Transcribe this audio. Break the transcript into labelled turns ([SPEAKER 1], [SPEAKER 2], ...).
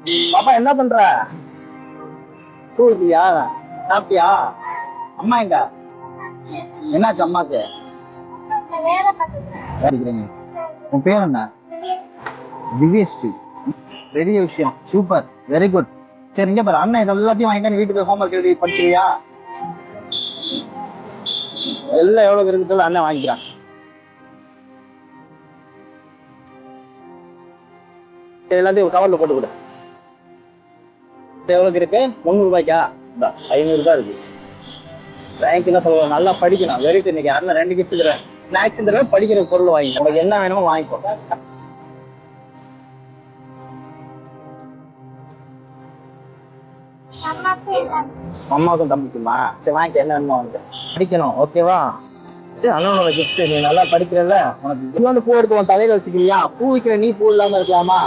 [SPEAKER 1] பாப்பா என்ன பண்ற? இல்லையா? சாப்பிட்டியா? அம்மா எங்க? என்னாச்சு அம்மாக்கு? உன் பேர் என்ன? திவ்யஸ்ரீ. பெரிய விஷயம், சூப்பர், வெரி குட். சரி இங்க பாரு, அண்ணன் எல்லாத்தையும் வாங்கிட்டு வீட்டுக்கு ஹோம்ஒர்க் எழுதி படிச்சிருவியா? எல்லாம் எவ்வளவு இருக்குது அண்ணன் வாங்கிக்கிறான். எல்லாத்தையும் கவர்ல போட்டு கொடு. எவ்வளவு இருக்கு? 300 ரூபாய்க்கா? 500 ரூபாய் இருக்கு. தேங்க்யூ சொல்லுவோம். நல்லா படிக்கணும். Very good. இன்னைக்கு அண்ணன் 2 கிஃப்ட் தரேன். ஸ்நாக்ஸ் தரேன், படிக்கிற பொருள் வாங்கி உங்களுக்கு என்ன வேணுமோ வாங்கிக்கோ. அம்மாவுக்கும் தம்பிக்குமா? சரி வாங்கிக்க, என்ன வேணுமோ வாங்கிக்க. படிக்கணும், ஓகேவா? அண்ணனோட கிஃப்ட். நீ நல்லா படிக்கிறல்ல, உனக்கு பூ எடுத்து உன் தலையில வச்சுக்கிறியா? பூ வைக்கிற நீ பூ இல்லாம இருக்கலாமா?